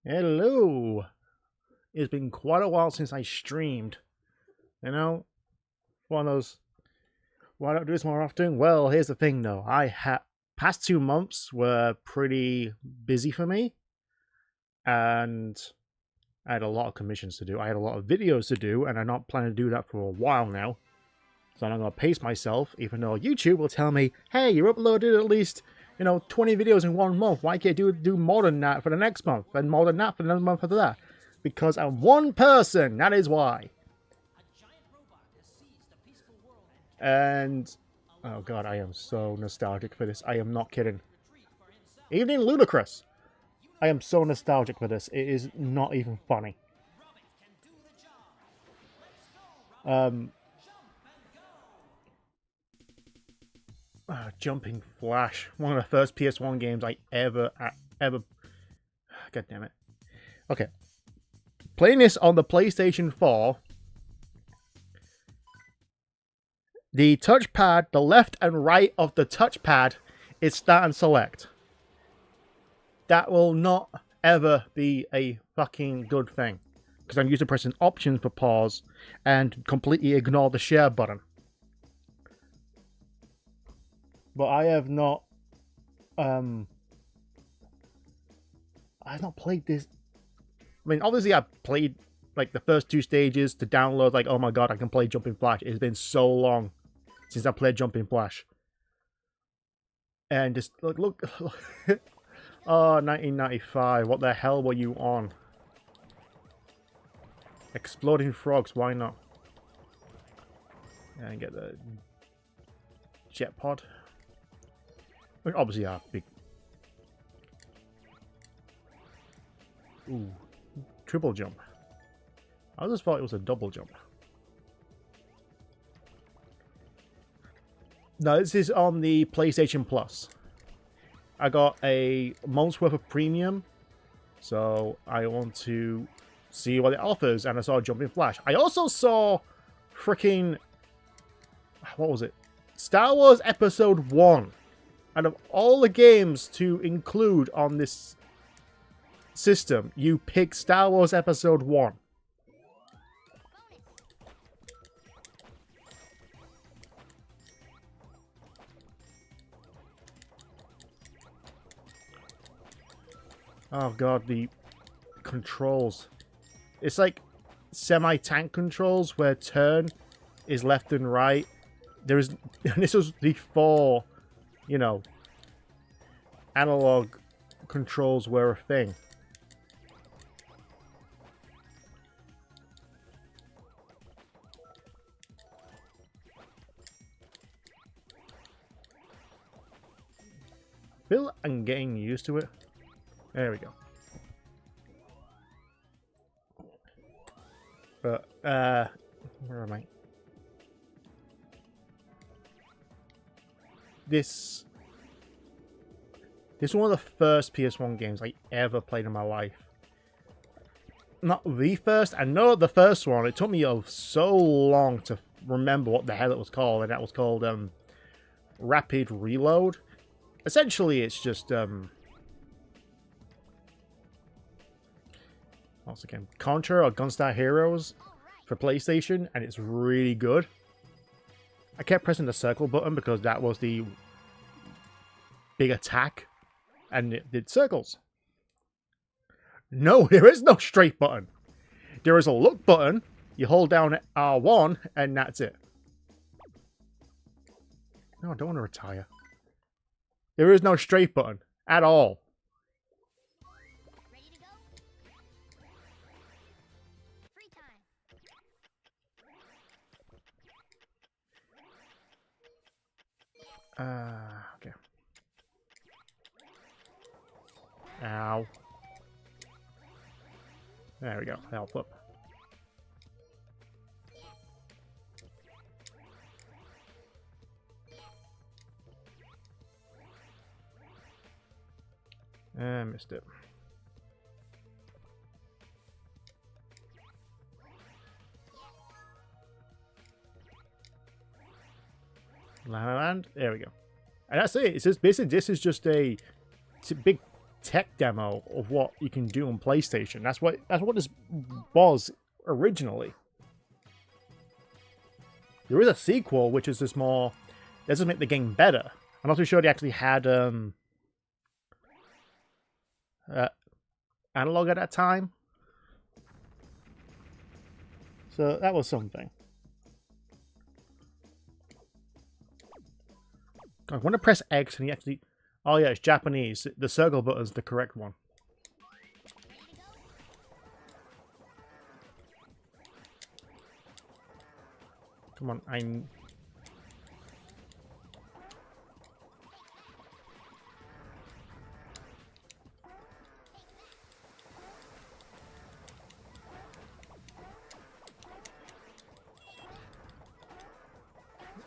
Hello! It's been quite a while since I streamed. You know, one of those. Why don't I do this more often? Well, here's the thing though. Past 2 months were pretty busy for me, and I had a lot of commissions to do. I had a lot of videos to do, and I'm not planning to do that for a while now. So I'm not going to pace myself, even though YouTube will tell me, hey, you uploaded at least, 20 videos in 1 month. Why can't you do more than that for the next month? And more than that for the month after that? Because I'm one person, that is why. And, oh god, I am so nostalgic for this. I am not kidding. Evening Ludicrous. I am so nostalgic for this. It is not even funny. Jumping Flash. One of the first PS1 games I ever... God damn it. Okay. Playing this on the PlayStation 4. The touchpad, the left and right of the touchpad is start and select. That will not ever be a fucking good thing. Because I'm used to pressing options for pause and completely ignore the share button. But I have not played this. I mean, obviously I played like the first 2 stages to download, like, oh my god, I can play Jumping Flash. It's been so long since I played Jumping Flash. And just look. Oh, 1995. What the hell were you on? Exploding frogs, why not? And get the jet pod. Which obviously are big. Ooh. Triple jump. I just thought it was a double jump. No, this is on the PlayStation Plus. I got a month's worth of premium, so I want to see what it offers, and I saw Jumping Flash. I also saw freaking... what was it? Star Wars Episode 1. Out of all the games to include on this system, you pick Star Wars Episode 1. Oh god, the controls. It's like semi-tank controls where turn is left and right. There is... this was before, analog controls were a thing. I feel I'm getting used to it. There we go. But, where am I? This is one of the first PS1 games I ever played in my life. Not the first, I know the first one. It took me so long to remember what the hell it was called, and that was called Rapid Reload. Essentially, it's just what's the game? Contra or Gunstar Heroes for PlayStation, and it's really good. I kept pressing the circle button because that was the big attack, and it did circles. No, there is no straight button. There is a look button. You hold down R1, and that's it. No, I don't want to retire. There is no straight button at all. Ready to go? Free time. Okay. Ow. There we go. Help up. Missed it. Land. There we go. And that's it. It's just basically this is just a big tech demo of what you can do on PlayStation. That's what this was originally. There is a sequel, which is just more, doesn't make the game better. I'm not too sure they actually had analog at that time. So that was something. I want to press X and he actually... Oh yeah, it's Japanese. The circle button's the correct one. Come on, I'm...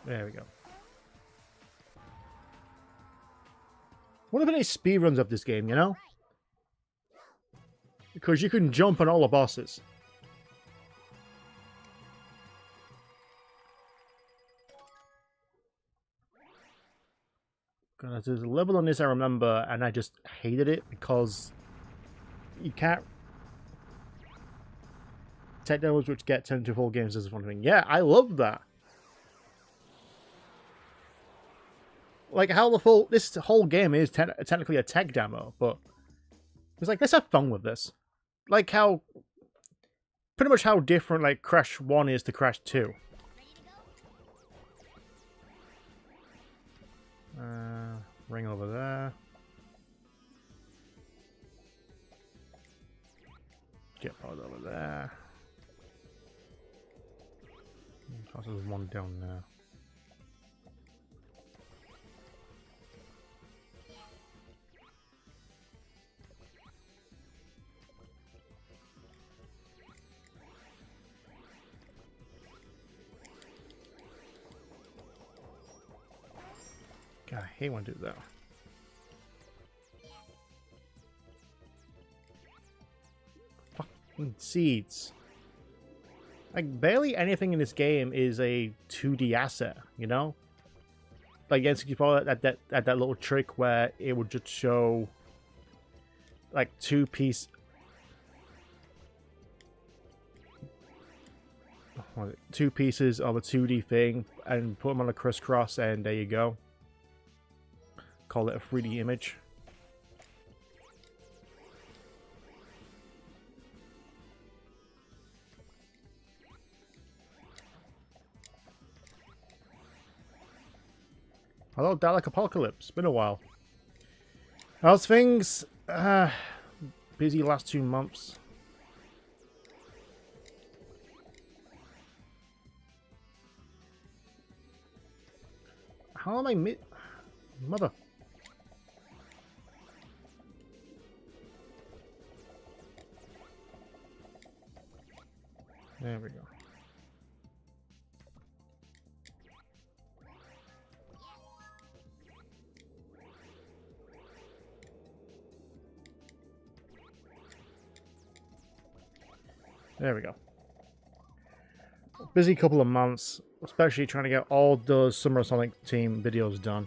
There we go. What have been any speedruns of this game, you know? Because you can jump on all the bosses. There's a level on this I remember, and I just hated it because you can't... Tech demos which get 10 to 4 games is one thing. Yeah, I love that. Like, how this whole game is technically a tech demo, but it's like, let's have fun with this. Like how, pretty much how different, like, Crash 1 is to Crash 2. Ring over there. Jetpod over there. There's one down there. God, I hate when I do that. Fucking seeds. Like, barely anything in this game is a 2D asset, you know? Like, N64 at that little trick where it would just show, like, two pieces of a 2D thing and put them on a crisscross, and there you go. Call it a 3D image. Hello, Dalek Apocalypse. Been a while. How's things? Busy last 2 months. How am I Mother... There we go. There we go. Busy couple of months, especially trying to get all those Summer Sonic Team videos done.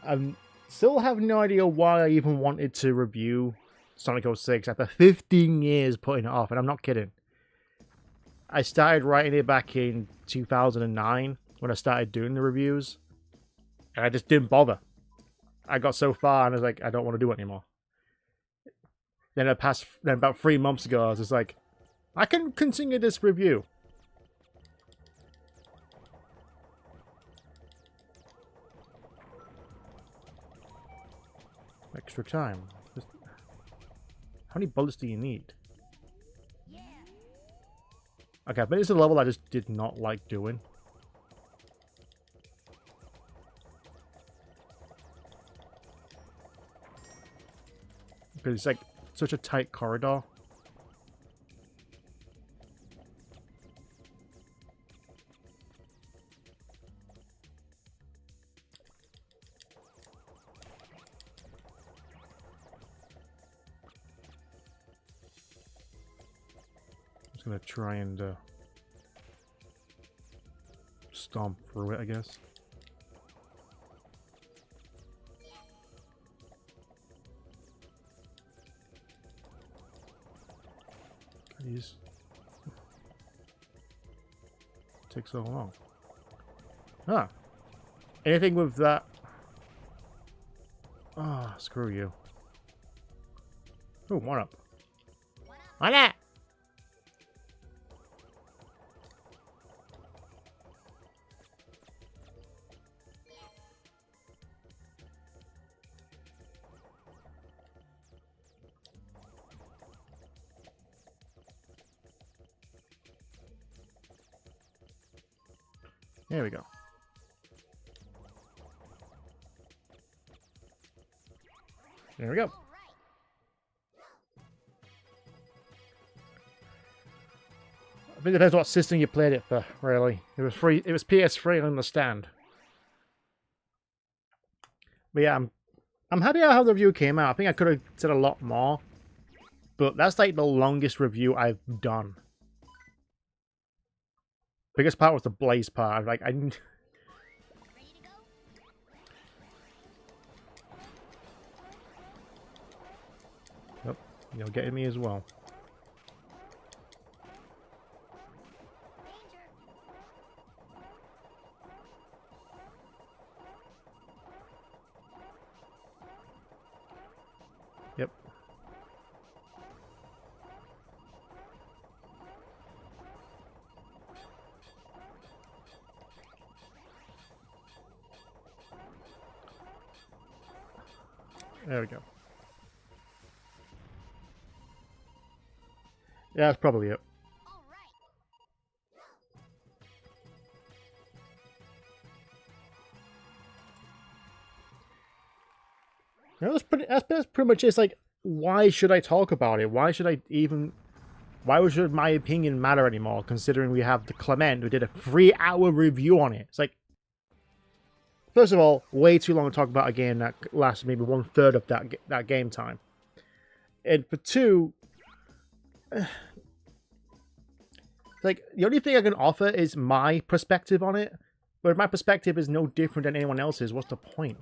I still have no idea why I even wanted to review Sonic 06 after 15 years putting it off, and I'm not kidding. I started writing it back in 2009 when I started doing the reviews, and I just didn't bother. I got so far and I was like, I don't want to do it anymore. Then about 3 months ago, I was just like, I can continue this review. Extra time. How many bullets do you need? Okay, but it's a level I just did not like doing. Because it's like such a tight corridor. Gonna try and stomp through it, I guess. These take so long. Ah, anything with that? Ah, oh, screw you. Ooh, one up. One up. There we go. There we go. I think it depends what system you played it for, really. It was free. It was PS3, I understand. But yeah, I'm happy how the review came out. I think I could have said a lot more. But that's like the longest review I've done. Biggest part was the blaze part. Like Oh, you're getting me as well. Yep. There we go. Yeah, that's probably it. You know, that's pretty much it. It's like, why should I talk about it? Why should my opinion matter anymore, considering we have the Clement who did a 3-hour review on it? It's like, first of all, way too long to talk about a game that lasted maybe 1/3 of that game time. And for two, like, the only thing I can offer is my perspective on it. But if my perspective is no different than anyone else's, what's the point?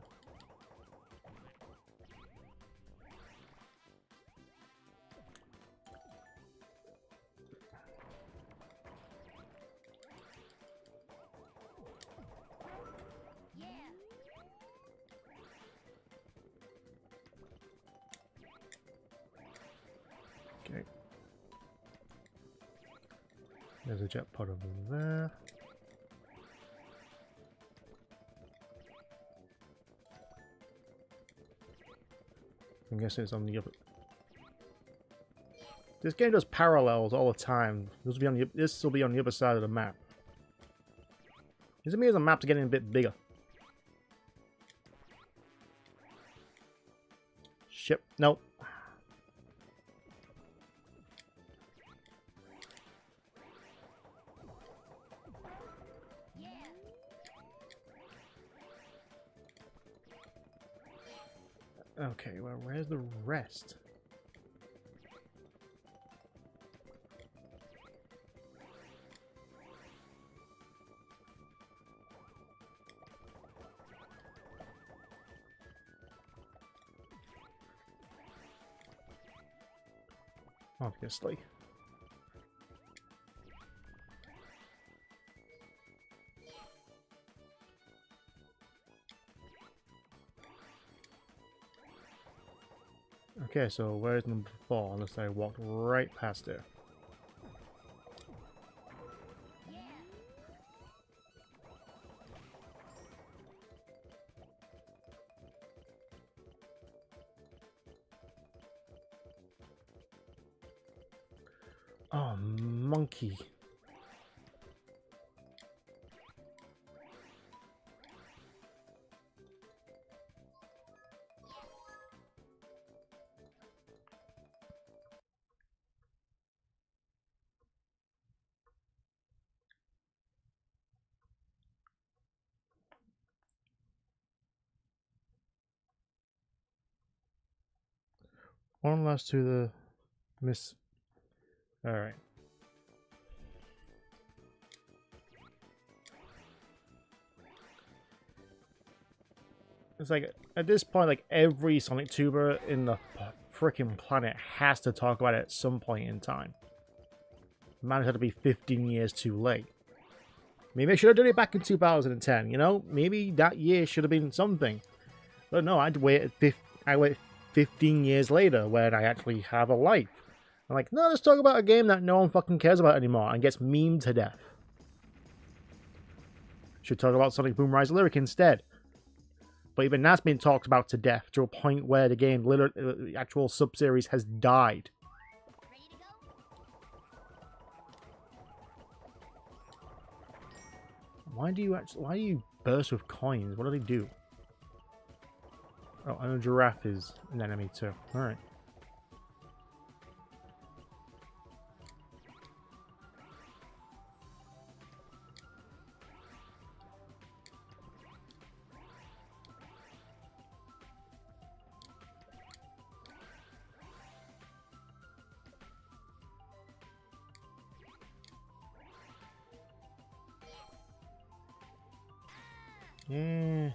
Okay. There's a jet pod over there. I'm guessing it's on the other. This game does parallels all the time. This will be on the other side of the map. This means the map's getting a bit bigger. Ship. Nope. Okay, well, where's the rest? Obviously. Okay, so where's number 4? Unless I walked right past it. Oh, monkey. One last to the miss. Alright. It's like, at this point, like, every Sonic tuber in the freaking planet has to talk about it at some point in time. managed to be 15 years too late. Maybe I should have done it back in 2010, you know? Maybe that year should have been something. But no, I waited 15 years later when I actually have a life. I'm like, no, let's talk about a game that no one fucking cares about anymore and gets memed to death. Should talk about Sonic Boom Rise Lyric instead. But even that's been talked about to death to a point where the game, the actual sub-series, has died. Why do you burst with coins? What do they do? Oh, and a giraffe is an enemy too. Alright. Yeah.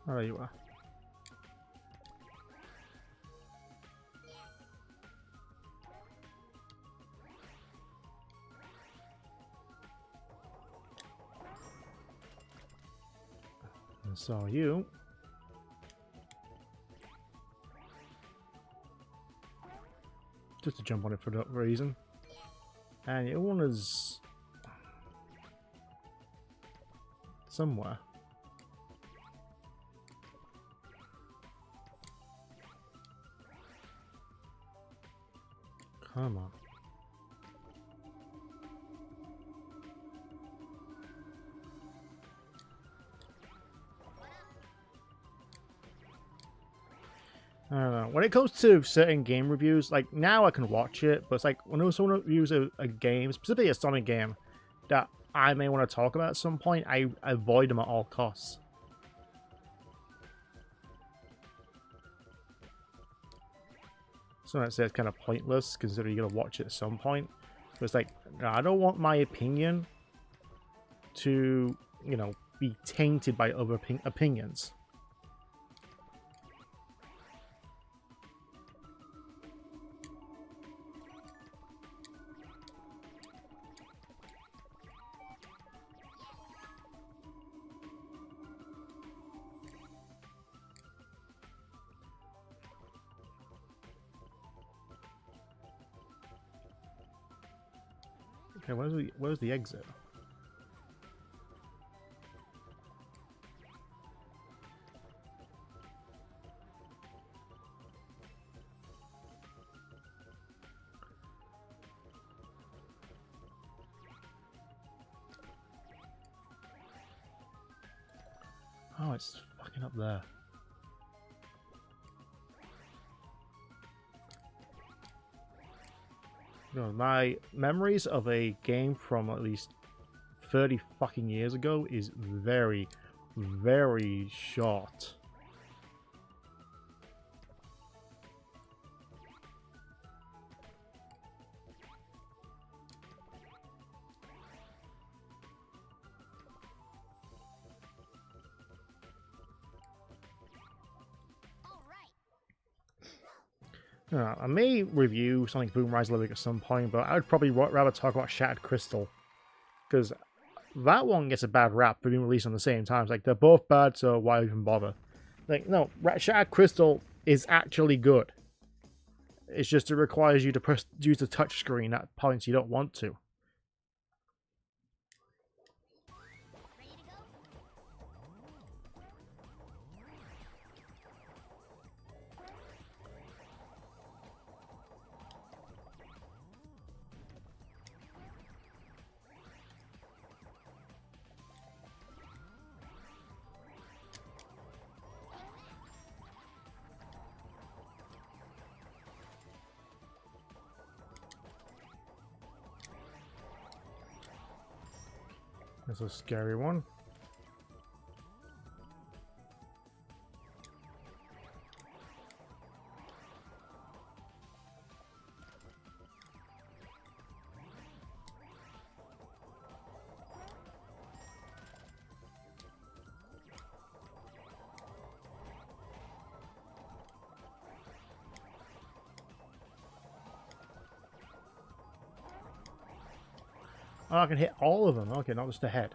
Oh, there you are. I saw you. Just to jump on it for that reason. And the other one is somewhere. Come on. I don't know. When it comes to certain game reviews, like now I can watch it, but it's like when someone reviews a game, specifically a Sonic game, that I may want to talk about at some point, I avoid them at all costs. So I'd say it's kind of pointless, considering you're gonna watch it at some point. But it's like, no, I don't want my opinion to, you know, be tainted by other opinions. Okay, where's the exit? Oh, it's fucking up there. No, my memories of a game from at least 30 fucking years ago is very, very short. I may review Sonic Boom Rise Lyric at some point, but I would probably rather talk about Shattered Crystal. Because that one gets a bad rap for being released on the same time. It's like, they're both bad, so why even bother? Like, no, Shattered Crystal is actually good. It's just it requires you to use the touchscreen at points you don't want to. That's a scary one. Oh, I can hit all of them. Okay, not just the head.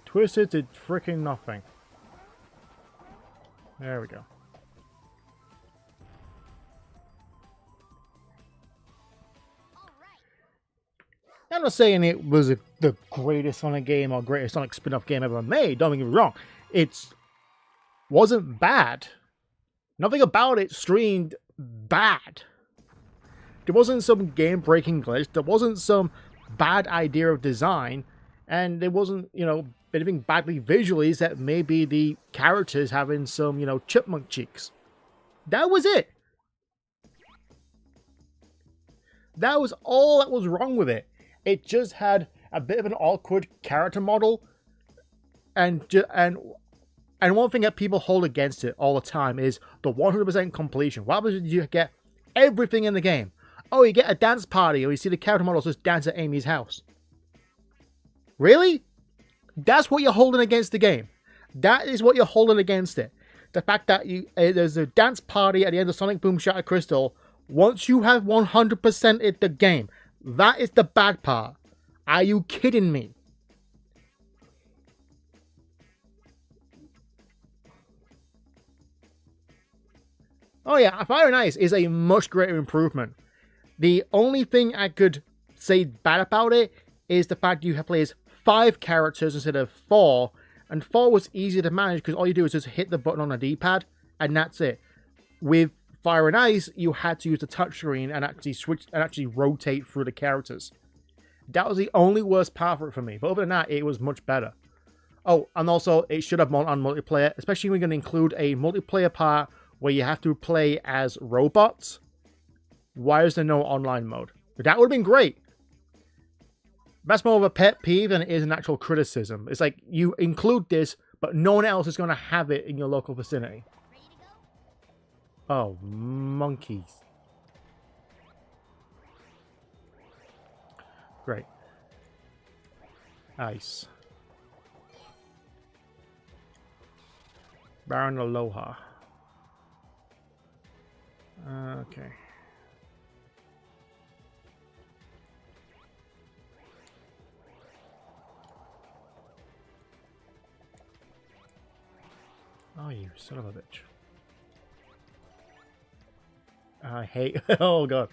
Twisted did freaking nothing. There we go. I'm not saying it was the greatest Sonic game or greatest Sonic spin-off game ever made. Don't get me wrong. It wasn't bad. Nothing about it screamed bad. There wasn't some game-breaking glitch. There wasn't some bad idea of design. And there wasn't, you know, anything badly visually except maybe the characters having some, you know, chipmunk cheeks. That was it. That was all that was wrong with it. It just had a bit of an awkward character model. And one thing that people hold against it all the time is the 100% completion. What happens if you get everything in the game? Oh, you get a dance party, or you see the character models just dance at Amy's house. Really? That's what you're holding against the game. That is what you're holding against it. The fact that there's a dance party at the end of Sonic Boom Shatter Crystal. Once you have 100%ed the game, that is the bad part. Are you kidding me? Oh yeah, Fire and Ice is a much greater improvement. The only thing I could say bad about it is the fact you have played 5 characters instead of 4, and 4 was easier to manage because all you do is just hit the button on a D-pad, and that's it. With Fire and Ice, you had to use the touchscreen and actually switch and actually rotate through the characters. That was the only worst part for it for me, but other than that, it was much better. Oh, and also, it should have more on multiplayer, especially when you're going to include a multiplayer part where you have to play as robots. Why is there no online mode? That would have been great. That's more of a pet peeve than it is an actual criticism. It's like, you include this, but no one else is going to have it in your local vicinity. Oh, monkeys. Great. Ice. Baron Aloha. Okay. Oh, you son of a bitch. I hate... Oh, God.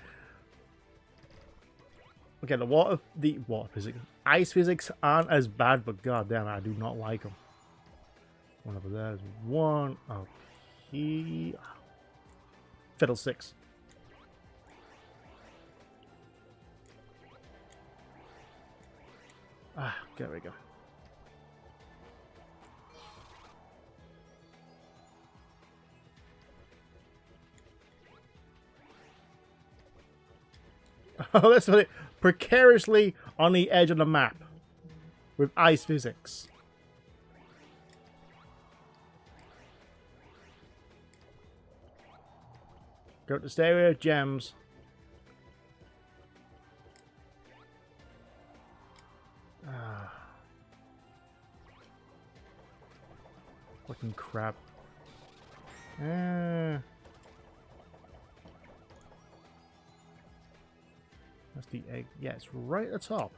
Okay, the water physics... Ice physics aren't as bad, but goddamn, I do not like them. One over there is one. Oh, he... Fiddle 6. Ah, there we go. Oh, that's what it... Precariously on the edge of the map. With ice physics. Go to stereo gems. Ah. Fucking crap. That's the egg. Yeah, it's right at the top.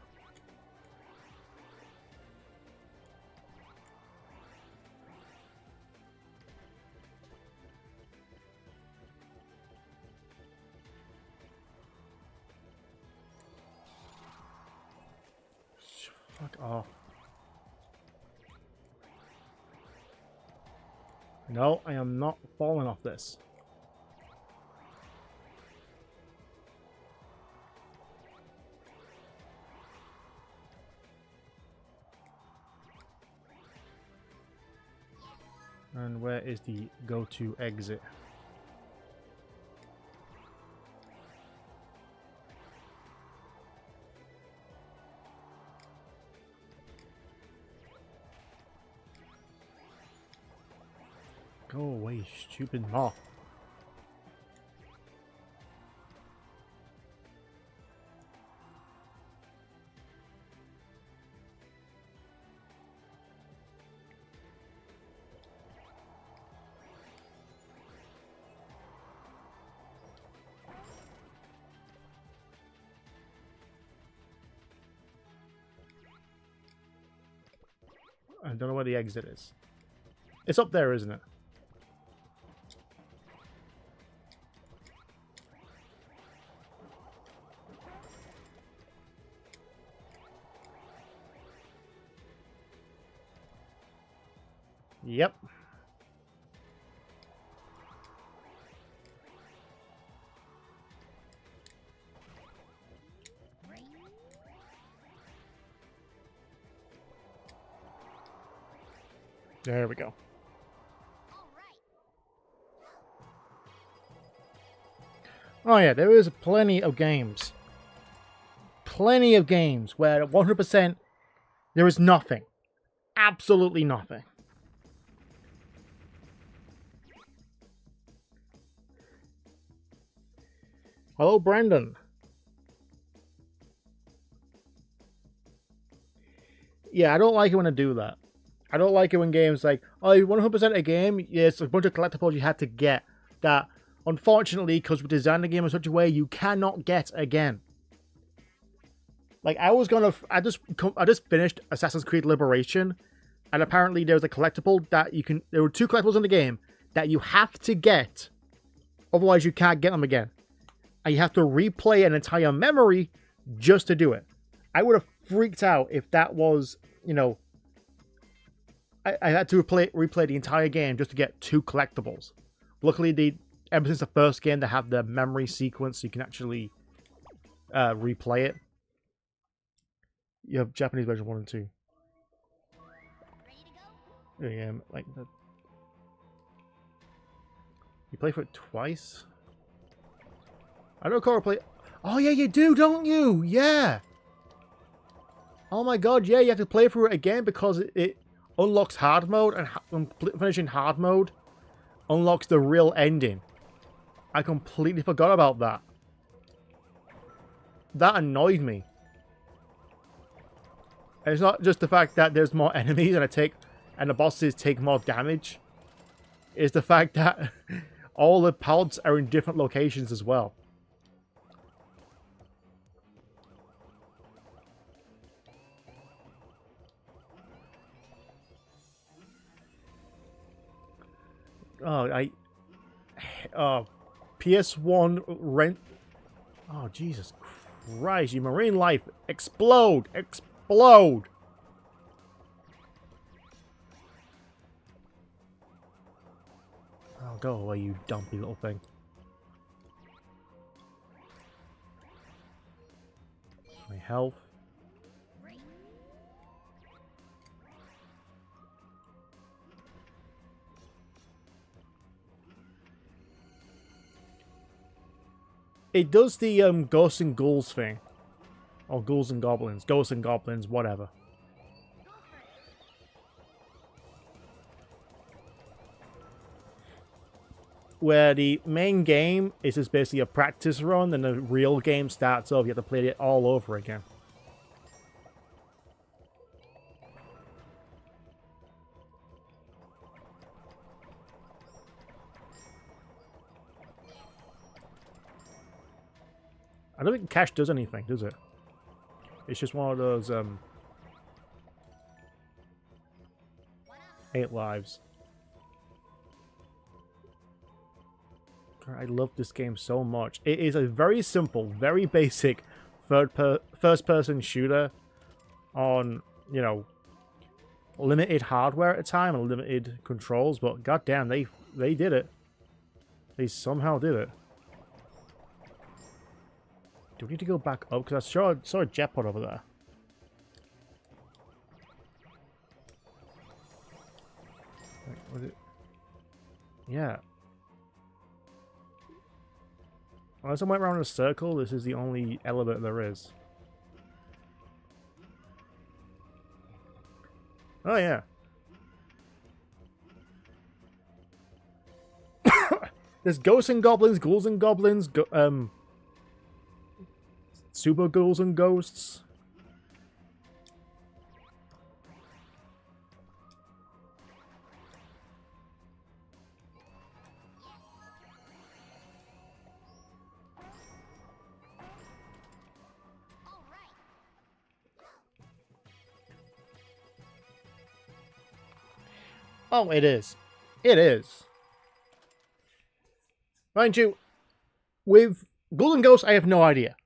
Fuck off. No, I am not falling off this. And where is the go-to exit? Go away, stupid moth. I don't know where the exit is. It's up there, isn't it? Yep. There we go. Oh yeah, there is plenty of games. Plenty of games where 100% there is nothing. Absolutely nothing. Hello, Brandon. Yeah, I don't like it when I do that. I don't like it when games like, oh, 100% a game, yeah, it's a bunch of collectibles you had to get that, unfortunately, because we designed the game in such a way you cannot get again. Like, I just finished Assassin's Creed Liberation, and apparently there was a collectible that there were 2 collectibles in the game that you have to get, otherwise you can't get them again. And you have to replay an entire memory just to do it. I would have freaked out if that was, you know, I had to replay the entire game just to get 2 collectibles. Luckily, ever since the first game, they have the memory sequence so you can actually replay it. You have Japanese version 1 and 2. Yeah, like that. You play for it twice? I don't recall play. Oh yeah, you do, don't you? Yeah. Oh my god, yeah, you have to play through it again because it unlocks hard mode, and finishing hard mode unlocks the real ending. I completely forgot about that. That annoyed me. And it's not just the fact that there's more enemies and the bosses take more damage. It's the fact that all the pods are in different locations as well. PS1 rent. Oh, Jesus Christ, you marine life. Explode! Explode! Oh, go away, you dumpy little thing. My health. It does the ghosts and ghouls thing. Or ghouls and goblins. Ghosts and goblins, whatever. Where the main game is just basically a practice run, and the real game starts over. You have to play it all over again. I don't think cash does anything, does it? It's just one of those 8 lives. I love this game so much. It is a very simple, very basic first-person shooter on, you know, limited hardware at the time and limited controls, but goddamn, they did it. They somehow did it. Do we need to go back up? Because I saw a jet pod over there. Wait, was it? Yeah. Unless I went around in a circle, this is the only element there is. Oh, yeah. There's ghosts and goblins, ghouls and goblins, super ghouls and ghosts. Oh, it is. It is. Mind you, with Ghouls and Ghosts, I have no idea.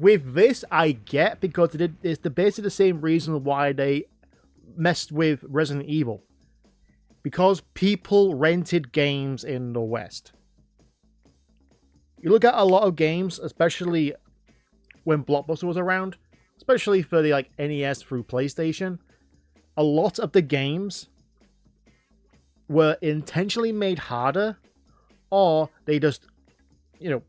With this, I get, because it's basically the same reason why they messed with Resident Evil. Because people rented games in the West. You look at a lot of games, especially when Blockbuster was around, especially for the NES through PlayStation, a lot of the games were intentionally made harder, or they just,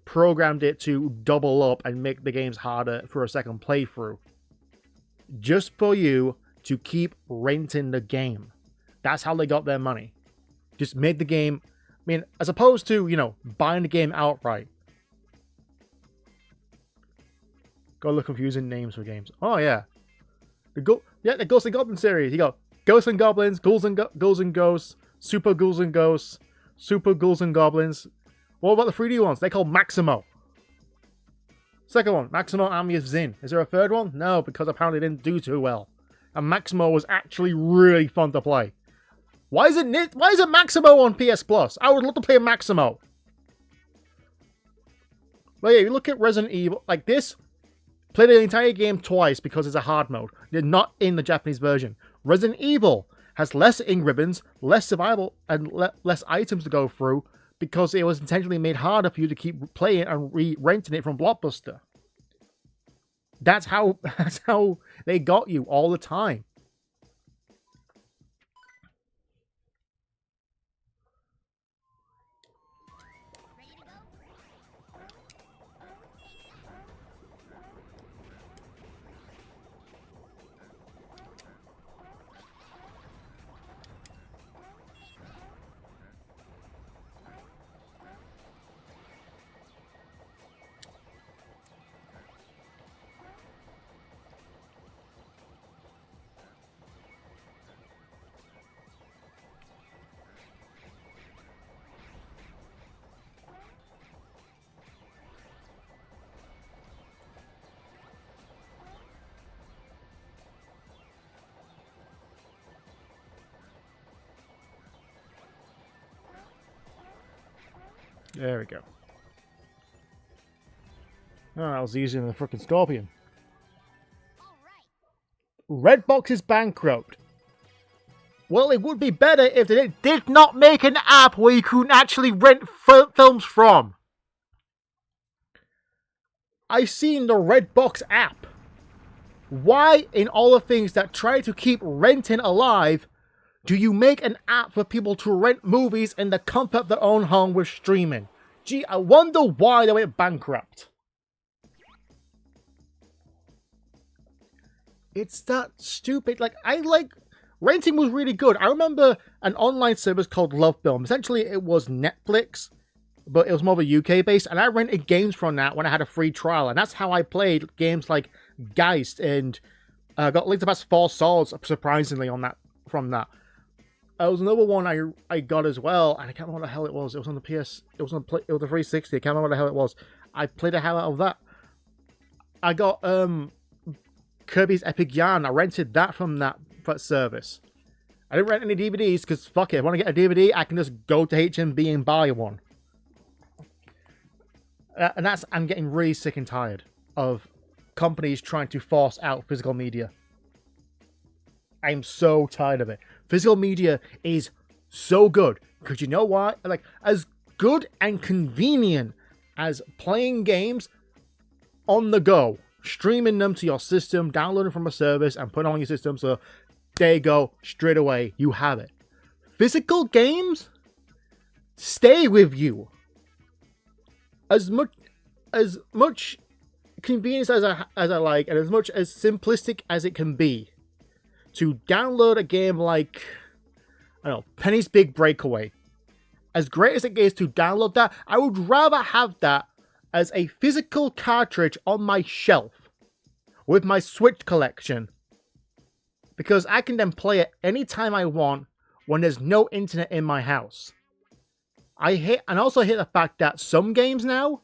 programmed it to double up and make the games harder for a second playthrough. Just for you to keep renting the game. That's how they got their money. Just made the game, as opposed to, buying the game outright. Got a little confusing names for games. Oh, yeah. The Ghosts and Goblins series. You got Ghosts and Goblins, Ghouls and Ghosts, Super Ghouls and Ghosts, Super Ghouls and Goblins. What about the 3D ones? They're called Maximo. Second one, Maximo Amius Zin. Is there a third one? No, because apparently it didn't do too well. And Maximo was actually really fun to play. Why isn't Maximo on PS Plus? I would love to play Maximo. But yeah, you look at Resident Evil, like this, play the entire game twice because it's a hard mode. They're not in the Japanese version. Resident Evil has less ink ribbons, less survival, and less items to go through because it was intentionally made harder for you to keep playing and renting it from Blockbuster. That's how they got you all the time. There we go. Oh, that was easier than the frickin' Scorpion. Redbox is bankrupt. Well, it would be better if they did not make an app where you could actually rent films from. I've seen the Redbox app. Why, in all the things that try to keep renting alive, do you make an app for people to rent movies in the comfort of their own home with streaming? Gee, I wonder why they went bankrupt. It's that stupid. Renting was really good. I remember an online service called Love Film. Essentially, it was Netflix, but it was more of a UK based, and I rented games from that when I had a free trial, and that's how I played games like Geist and got Link to the Past 4 Swords, surprisingly, from that. There was another one I got as well, and I can't remember what the hell it was. It was on the PS. It was the 360. I can't remember what the hell it was. I played the hell out of that. I got Kirby's Epic Yarn. I rented that from that service. I didn't rent any DVDs because fuck it. If I want to get a DVD, I can just go to HMB and buy one. And I'm getting really sick and tired of companies trying to force out physical media. I'm so tired of it. Physical media is so good. Because you know what? As good and convenient as playing games on the go, streaming them to your system, downloading from a service, and putting on your system, so there you go, straight away, you have it. Physical games? stay with you. As much convenience as I like, and as much as simplistic as it can be, to download a game like, I don't know, Penny's Big Breakaway. As great as it is to download that, I would rather have that as a physical cartridge on my shelf with my Switch collection, because I can then play it anytime I want when there's no internet in my house. I also hate the fact that some games now,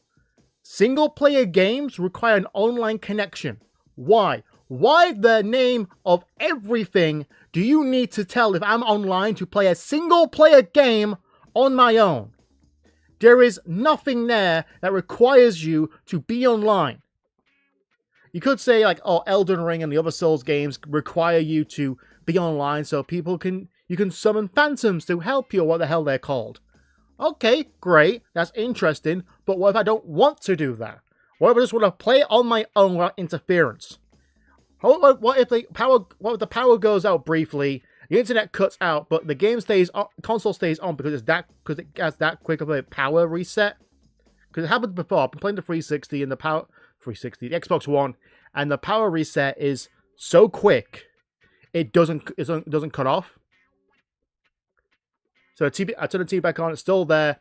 single-player games, require an online connection. Why? Why the name of everything do you need to tell if I'm online to play a single-player game on my own? There is nothing there that requires you to be online. You could say, like, oh, Elden Ring and the other Souls games require you to be online so you can summon phantoms to help you, or what the hell they're called. Okay, great, that's interesting, but what if I don't want to do that? What if I just want to play it on my own without interference? What if the power goes out briefly, the internet cuts out, but the game stays on, console stays on because it has that quick of a power reset? Because it happened before. I've been playing the 360 and the Xbox One, and the power reset is so quick, it doesn't cut off. So I turn the TV back on, it's still there.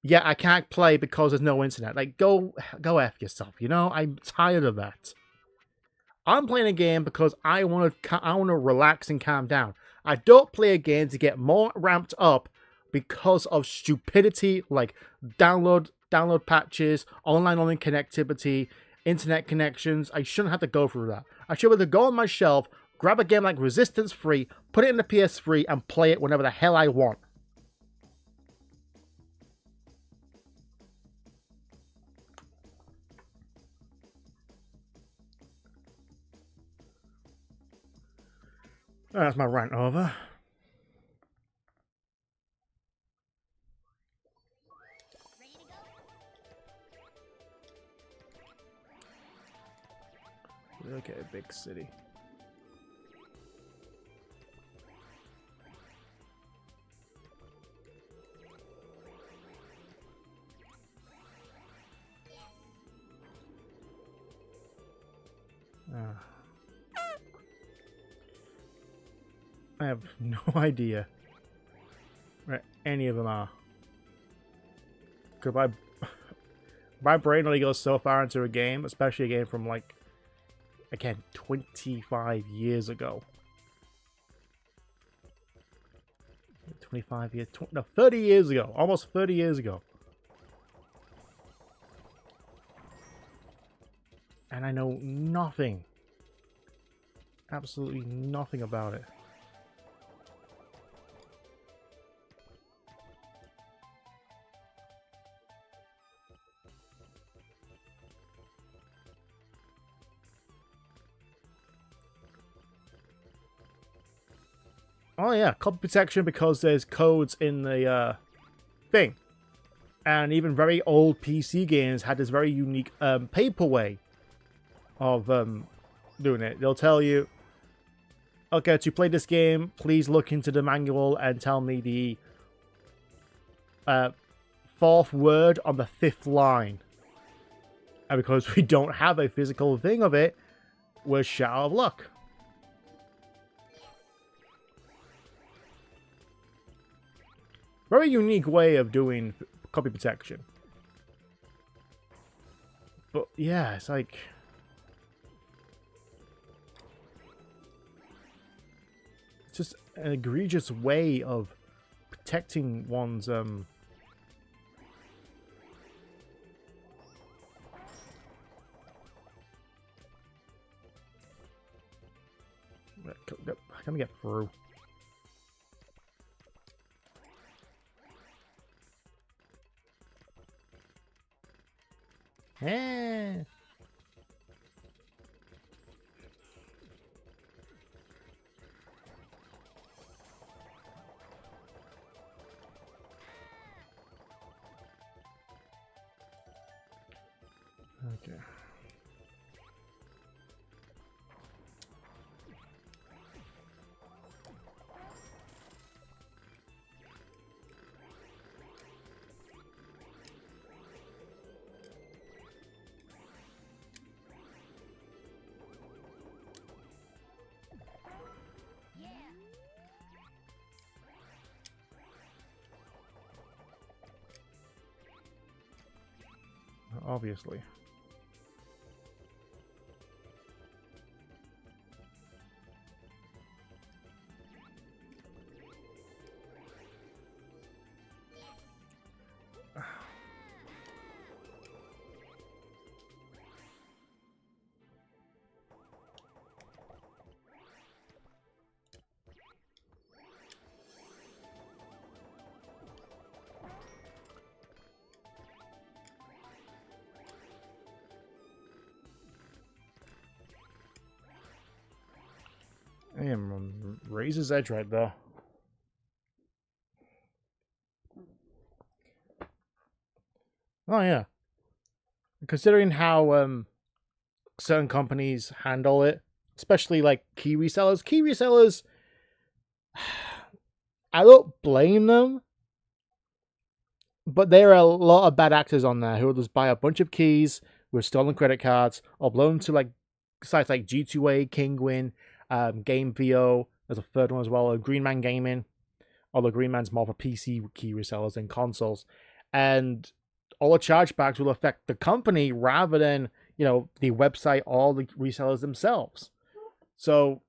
Yeah, I can't play because there's no internet. Like, go F yourself, you know? I'm tired of that. I'm playing a game because I want to relax and calm down. I don't play a game to get more ramped up because of stupidity like download patches, online connectivity, internet connections. I shouldn't have to go through that. I should either go on my shelf, grab a game like Resistance 3, put it in the PS3, and play it whenever the hell I want. That's my rant over. Look at a big city. I have no idea where any of them are. Because my brain only goes so far into a game, especially a game from, like, again, 25 years ago. 25 years, no, 30 years ago. Almost 30 years ago. And I know nothing. Absolutely nothing about it. Oh yeah, copy protection because there's codes in the thing. And even very old PC games had this very unique paper way of doing it. They'll tell you, okay, to play this game, please look into the manual and tell me the fourth word on the fifth line. And because we don't have a physical thing of it, we're shut out of luck. Very unique way of doing copy protection. But yeah, it's like... it's just an egregious way of protecting one's... I'm gonna get through. Eh. Okay. obviously. Damn, Razor's Edge right there. Oh yeah. Considering how certain companies handle it, especially like key resellers, I don't blame them, but there are a lot of bad actors on there who will just buy a bunch of keys with stolen credit cards, upload them to like sites like G2A, Kingwin, Game VO. There's a third one as well, Green Man Gaming. Although Green Man's more of a PC key resellers than consoles, and all the chargebacks will affect the company rather than, you know, the website or the resellers themselves. So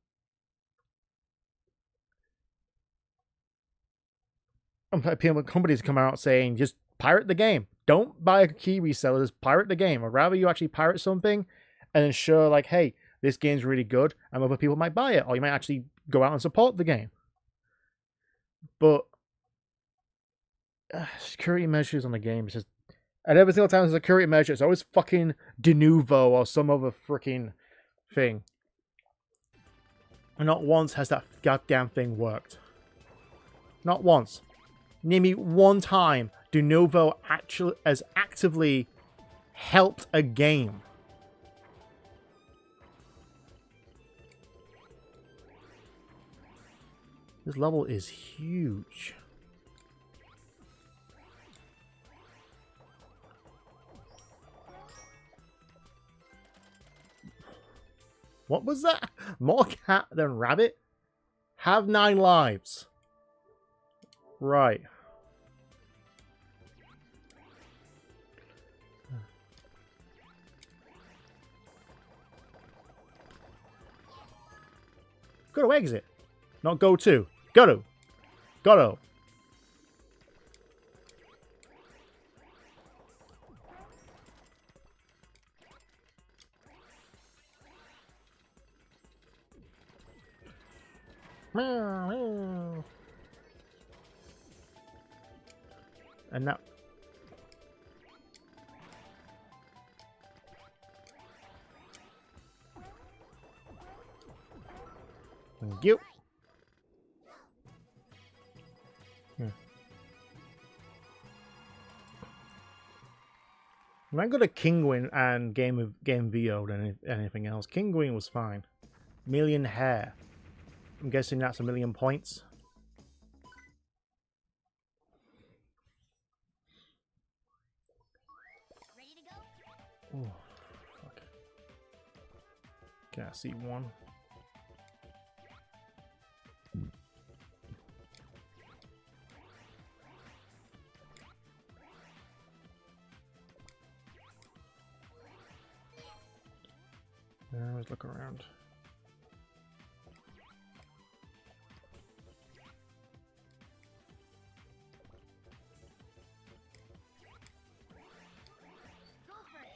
companies come out saying just pirate the game. Don't buy a key reseller, just pirate the game. Or rather you actually pirate something and ensure like, hey, this game's really good and other people might buy it, or you might actually go out and support the game. But security measures on the game is just, and every single time there's a security measure, it's always fucking de novo or some other freaking thing. And not once has that goddamn thing worked. Not once. Name me one time de novo actually has actively helped a game. This level is huge. What was that? More cat than rabbit? Have 9 lives. Right. Go to exit. Not go to. Go to. Go to. And now. Thank you. I might go to Kingwin and Game VO than anything else. Kingwin was fine. Million hair. I'm guessing that's 1,000,000 points. Ready to go? Oh, fuck. Can't see one. Let's look around. Go for it.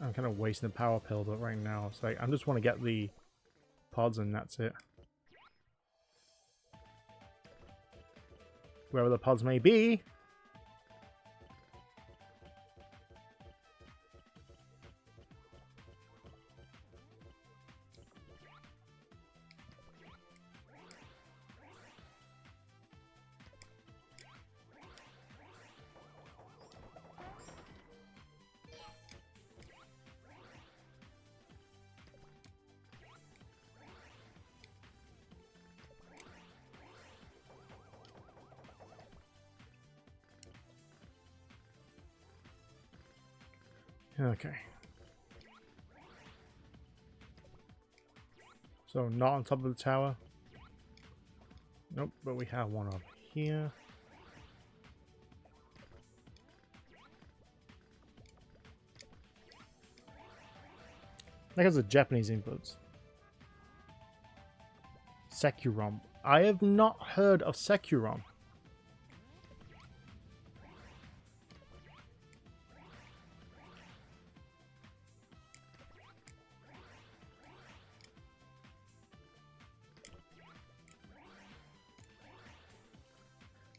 I'm kind of wasting the power pill, but right now it's like I just want to get the pods and that's it. Wherever the pods may be. Okay. So not on top of the tower. Nope, but we have one over here. That has the Japanese inputs. Securom. I have not heard of Securom.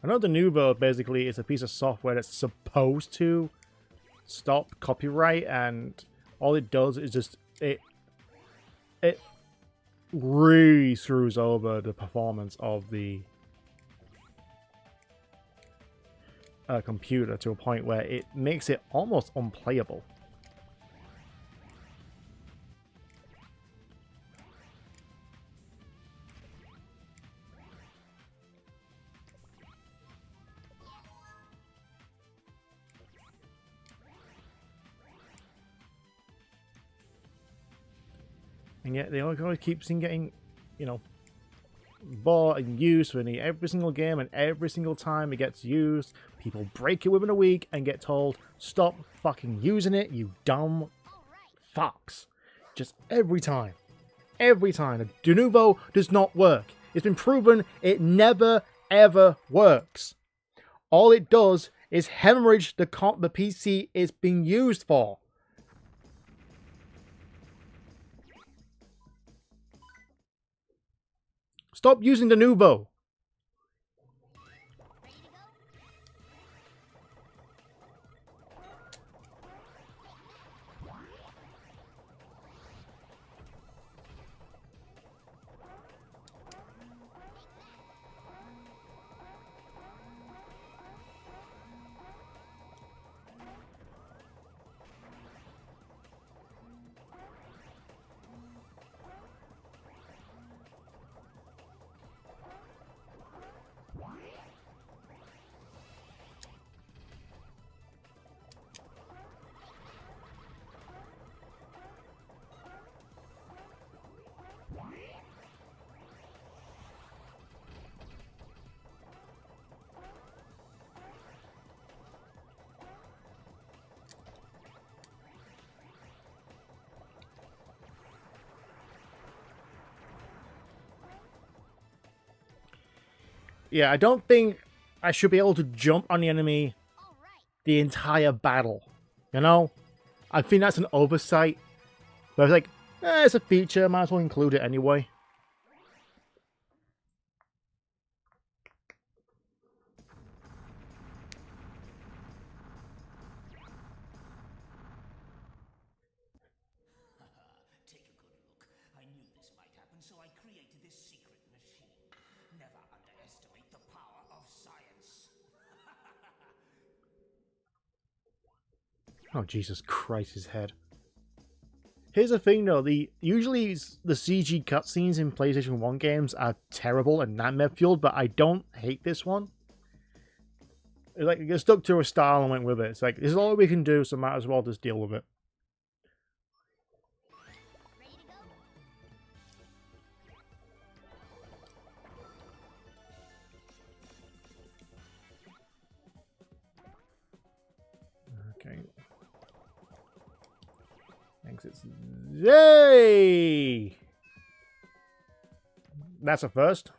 I know the Nuvo basically is a piece of software that's supposed to stop copyright, and all it does is just it really screws over the performance of the computer to a point where it makes it almost unplayable. And yet they always keep getting, you know, bought and used for every single game, and every single time it gets used, people break it within a week and get told, stop fucking using it, you dumb fucks. Just every time. Every time. The Denuvo does not work. It's been proven it never, ever works. All it does is hemorrhage the PC it's being used for. Stop using the Nuvo. Yeah, I don't think I should be able to jump on the enemy the entire battle. You know? I think that's an oversight. But it's like, it's a feature, might as well include it anyway. Take a good look. I knew this might happen, so I created this secret machine. Never underestimate the power of science. Oh, Jesus Christ, his head. Here's the thing though, usually the CG cutscenes in PlayStation 1 games are terrible and nightmare fueled, but I don't hate this one. It's like, it stuck to a style and went with it. It's like, this is all we can do, so might as well just deal with it. Okay. Exits. Yay! That's a first.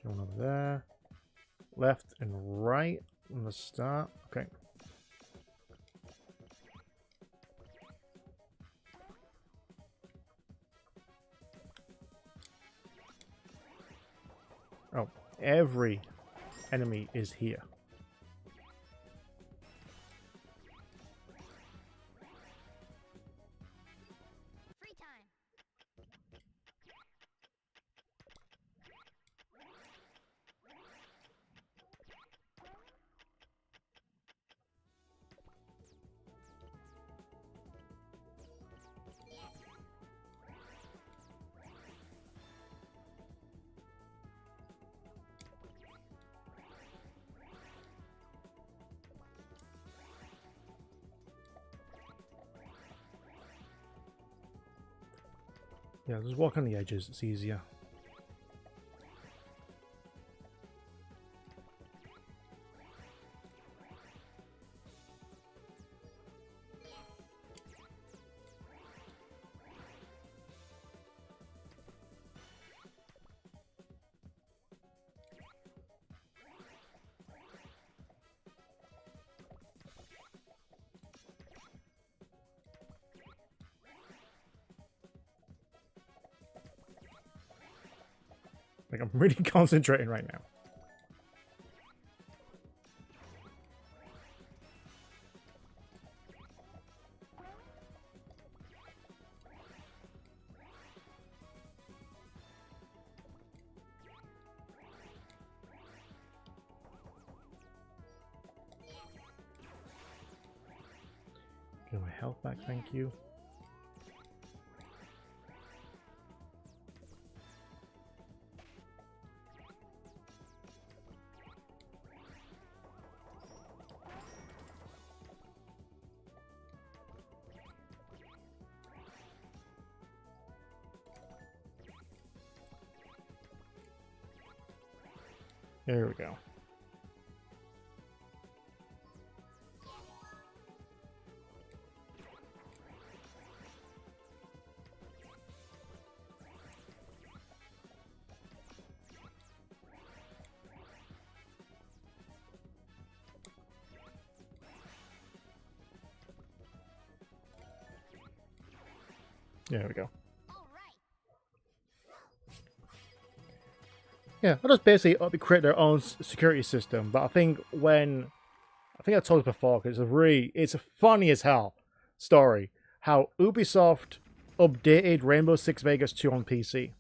Going over there. Left and right on the start. Okay. Oh, every enemy is here. Free time. Yeah, just walk on the edges. It's easier. Like, I'm really concentrating right now. Get my health back, thank you. There we go. There we go. Yeah, I'll just basically create their own security system. But I think I told you before, because it's a funny as hell story how Ubisoft updated Rainbow Six Vegas 2 on PC,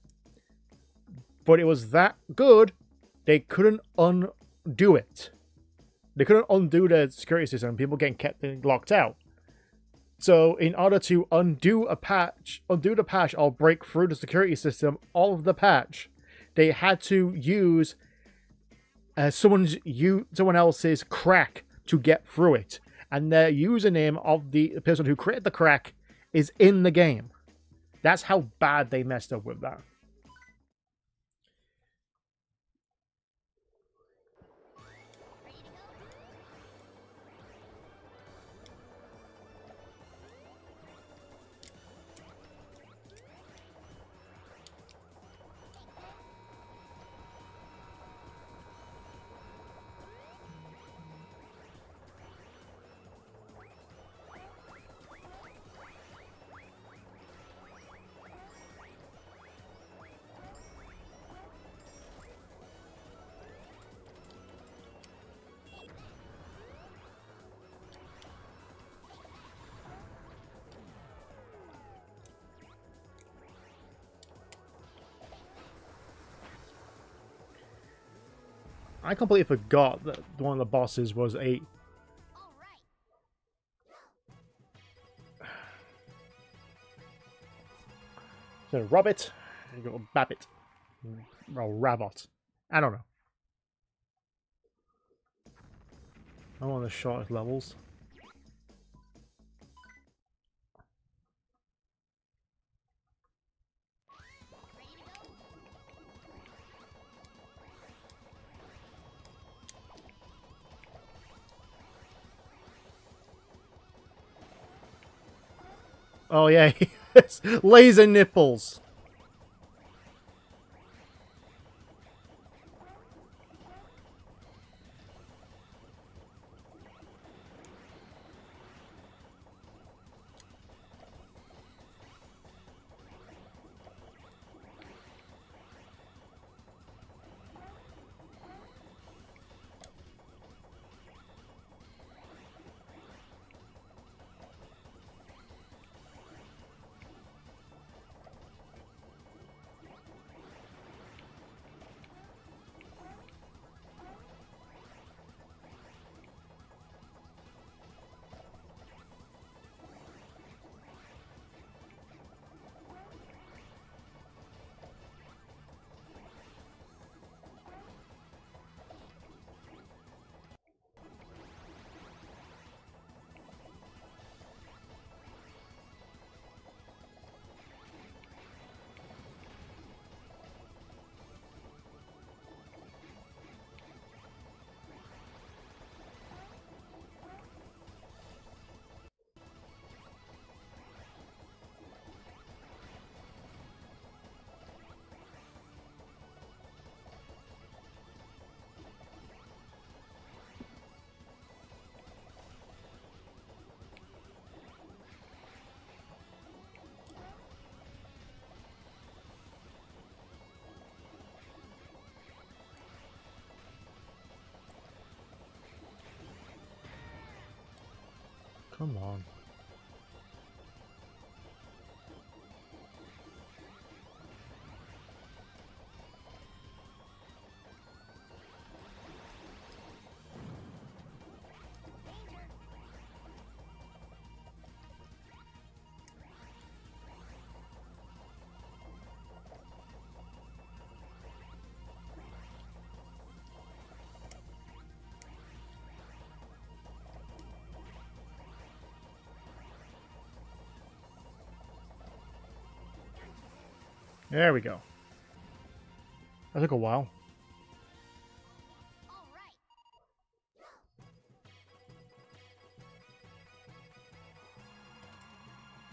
but it was that good they couldn't undo it. They couldn't undo the security system. People getting kept locked out. So in order to undo the patch or break through the security system of the patch, they had to use someone else's crack to get through it. And the username of the person who created the crack is in the game. That's how bad they messed up with that. I completely forgot that one of the bosses was a... So, Rabbit, you got Babbit, or Rabbot. I don't know. I'm on the shortest levels. Oh yeah, laser nipples. Come on. There we go. That took a while. All right.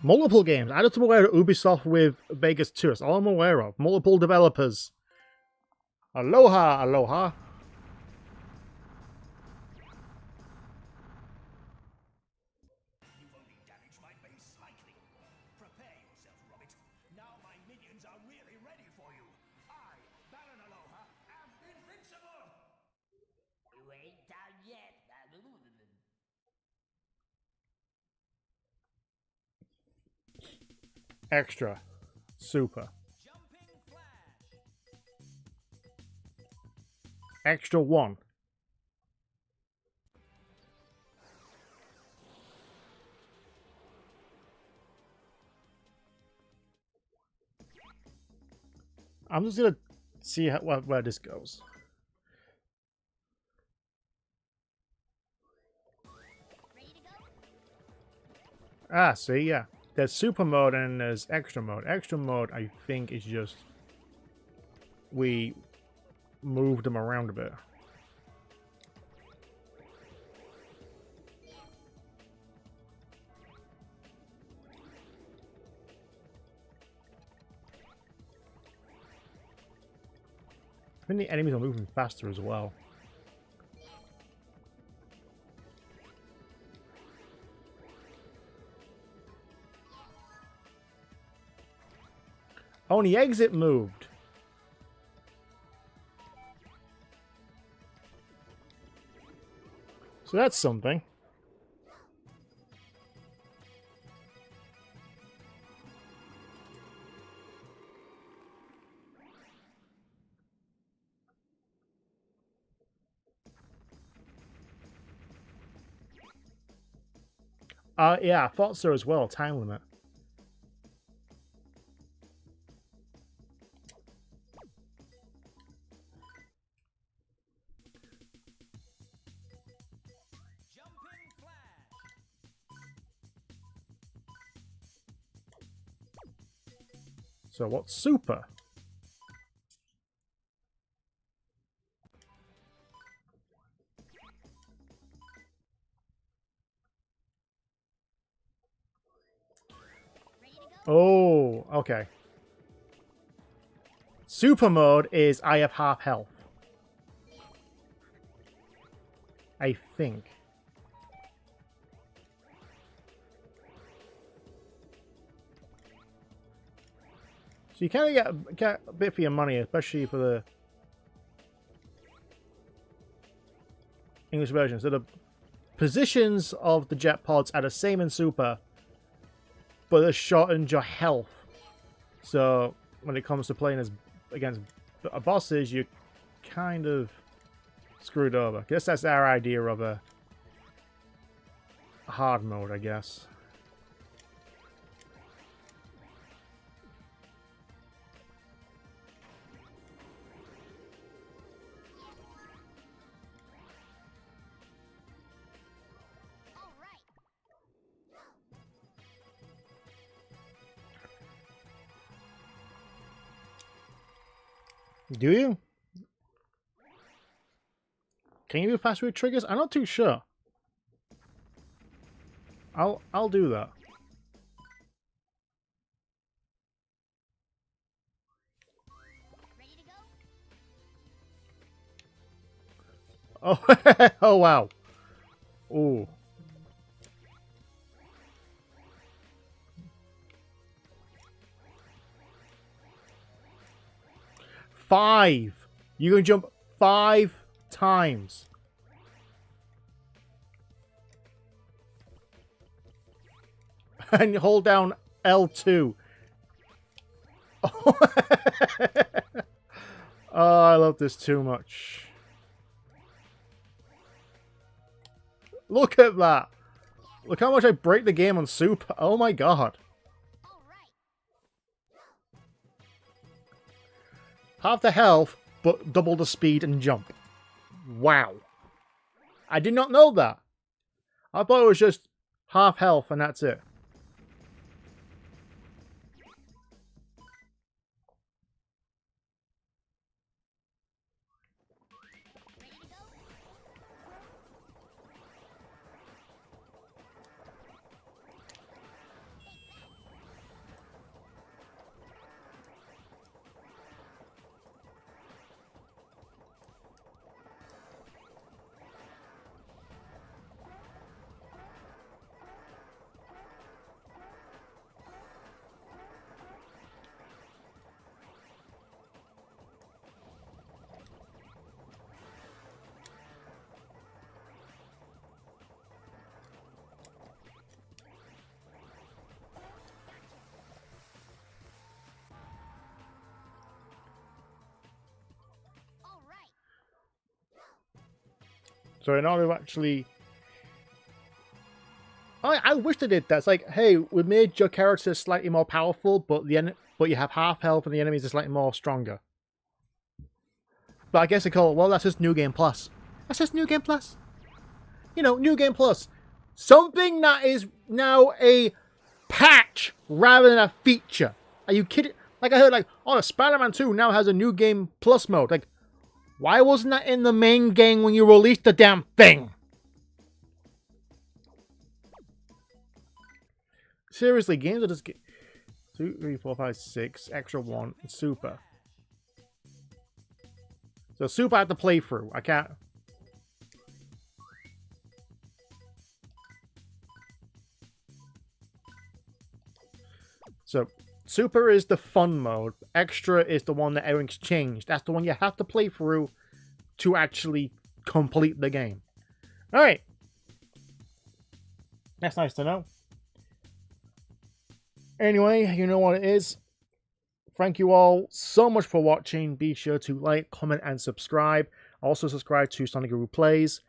Multiple games. I just am aware of Ubisoft with Vegas 2. That's all I'm aware of. Multiple developers. Aloha, aloha. You've only damaged my base slightly. Prepare yourself, Robert. Now my minions are really ready for you. I, Baron Aloha, am invincible! You ain't done yet. Extra. Super. Jumping flash. Extra 1. I'm just gonna see how, where this goes. Ready to go? Ah, see, yeah. There's super mode and there's extra mode. Extra mode, I think, is just we move them around a bit. I think the enemies are moving faster as well. Oh, and the exit moved. So that's something. Yeah, I thought so as well. Time limit. Jumping flash. So what's super? Ready to go? Oh, okay. Super mode is I have half health. I think. So you kind of get a bit for your money, especially for the English version. So the positions of the jet pods are the same in Super, but they shortened your health. So when it comes to playing as against bosses, you're kind of screwed over. I guess that's our idea of a hard mode, I guess. All right. Do you? Can you do fast food triggers? I'm not too sure. I'll do that. Ready to go? Oh, oh wow. Ooh. Five. You can jump 5 times. and you hold down L2. Oh, I love this too much. Look at that. Look how much I break the game on Super. Oh my god. All right. Half the health, but double the speed and jump. Wow. I did not know that. I thought it was just half health and that's it. Ready to go? All right. So in order to actually... I wish they did that. It's like, hey, we made your character slightly more powerful, but but you have half health and the enemies are slightly more stronger. But I guess they call it, well, that's just New Game Plus. That's just New Game Plus. You know, New Game Plus. Something that is now a patch rather than a feature. Are you kidding? Like I heard, like, oh, Spider-Man 2 now has a New Game Plus mode. Like, why wasn't that in the main game when you released the damn thing? Seriously, games are just 2, 3, 4, 5, 6, extra 1, Super. So Super I have to play through. I can't. So Super is the fun mode. Extra is the one that everything's changed. That's the one you have to play through to actually complete the game. Alright. That's nice to know. Anyway, you know what it is. Thank you all so much for watching. Be sure to like, comment, and subscribe. Also subscribe to Sonicguru Plays.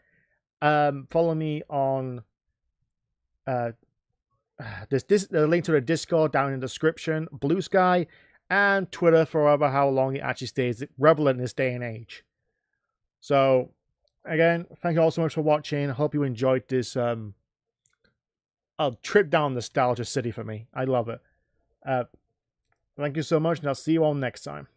Follow me on the link to the Discord down in the description, Blue Sky, and Twitter for however how long it actually stays relevant in this day and age. So, again, thank you all so much for watching. I hope you enjoyed this a trip down nostalgia city for me. I love it. Thank you so much, and I'll see you all next time.